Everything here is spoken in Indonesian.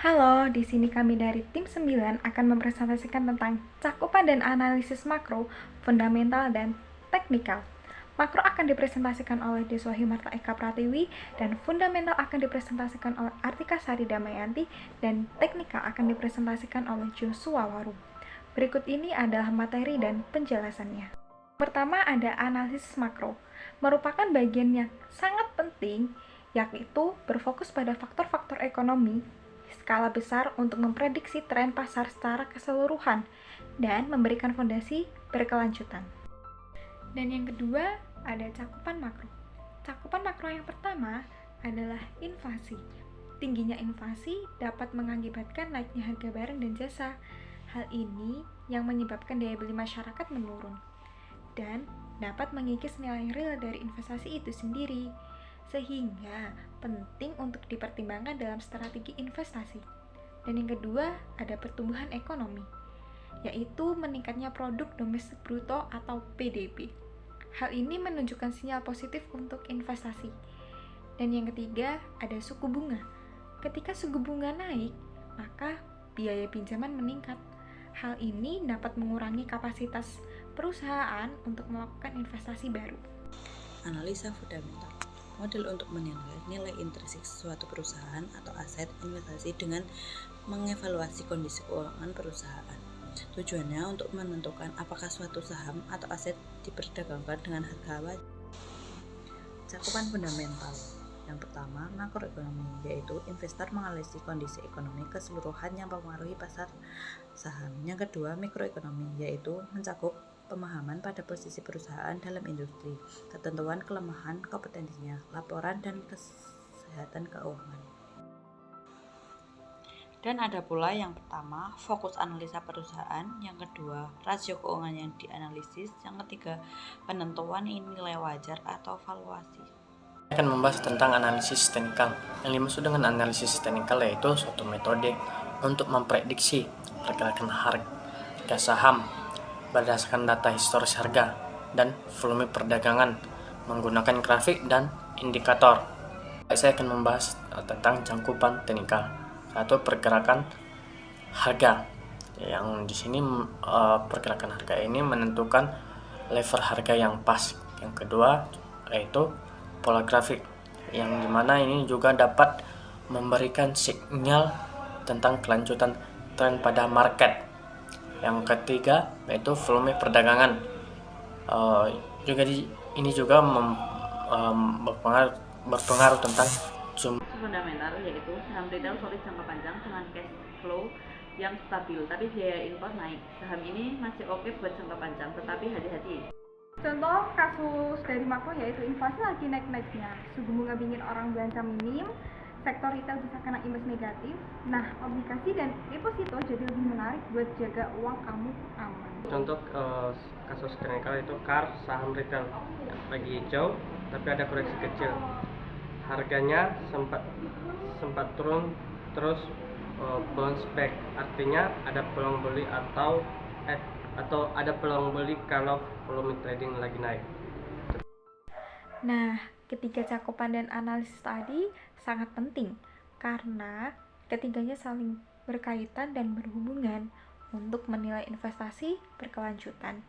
Halo, di sini kami dari tim 9 akan mempresentasikan tentang cakupan dan analisis makro, fundamental, dan teknikal. Makro akan dipresentasikan oleh Deswa Himarta Eka Pratiwi, dan fundamental akan dipresentasikan oleh Artika Sari Damayanti, dan teknikal akan dipresentasikan oleh Joshua Waru. Berikut ini adalah materi dan penjelasannya. Pertama ada analisis makro, merupakan bagian yang sangat penting, yaitu berfokus pada faktor-faktor ekonomi skala besar untuk memprediksi tren pasar secara keseluruhan dan memberikan fondasi berkelanjutan. Dan yang kedua, ada cakupan makro. Cakupan makro yang pertama adalah inflasi. Tingginya inflasi dapat mengakibatkan naiknya harga barang dan jasa. Hal ini yang menyebabkan daya beli masyarakat menurun dan dapat mengikis nilai real dari investasi itu sendiri, sehingga penting untuk dipertimbangkan dalam strategi investasi. Dan yang kedua, ada pertumbuhan ekonomi, yaitu meningkatnya produk domestik bruto atau PDB. Hal ini menunjukkan sinyal positif untuk investasi. Dan yang ketiga, ada suku bunga. Ketika suku bunga naik, maka biaya pinjaman meningkat. Hal ini dapat mengurangi kapasitas perusahaan untuk melakukan investasi baru. Analisa fundamental. Model untuk menilai nilai intrinsik suatu perusahaan atau aset investasi dengan mengevaluasi kondisi keuangan perusahaan. Tujuannya untuk menentukan apakah suatu saham atau aset diperdagangkan dengan harga wajar. Cakupan fundamental. Yang pertama, makroekonomi, yaitu investor menganalisis kondisi ekonomi keseluruhan yang mempengaruhi pasar saham. Yang kedua, mikroekonomi, yaitu mencakup pemahaman pada posisi perusahaan dalam industri, ketentuan kelemahan kompetensinya, laporan dan kesehatan keuangan. Dan ada pula yang pertama, fokus analisa perusahaan, yang kedua, rasio keuangan yang dianalisis, yang ketiga, penentuan nilai wajar atau valuasi. Saya akan membahas tentang analisis teknikal. Yang dimaksud dengan analisis teknikal yaitu suatu metode untuk memprediksi pergerakan harga saham berdasarkan data historis harga dan volume perdagangan menggunakan grafik dan indikator. Saya akan membahas tentang cakupan teknikal, yaitu pergerakan harga. Yang di sini pergerakan harga ini menentukan level harga yang pas. Yang kedua yaitu pola grafik, yang dimana ini juga dapat memberikan sinyal tentang kelanjutan tren pada market. Yang ketiga yaitu volume perdagangan. Ini juga berpengaruh tentang jumlah. Fundamental yaitu saham retail solid jangka panjang dengan cash flow yang stabil, tapi biaya impor naik. Saham ini masih oke buat jangka panjang, tetapi hati-hati. Contoh kasus dari makro yaitu inflasi lagi naik-naiknya, suku bunga bikin orang belanja minim, sektor retail bisa kena imbas negatif. Nah, obligasi dan deposito jadi lebih menarik buat jaga uang kamu aman. Contoh kasus teknikal itu KAR saham retail lagi hijau tapi ada koreksi kecil. Harganya sempat turun terus bounce back, artinya ada peluang beli atau ada peluang beli kalau volume trading lagi naik. Nah, ketiga cakupan dan analisis tadi sangat penting karena ketiganya saling berkaitan dan berhubungan untuk menilai investasi berkelanjutan.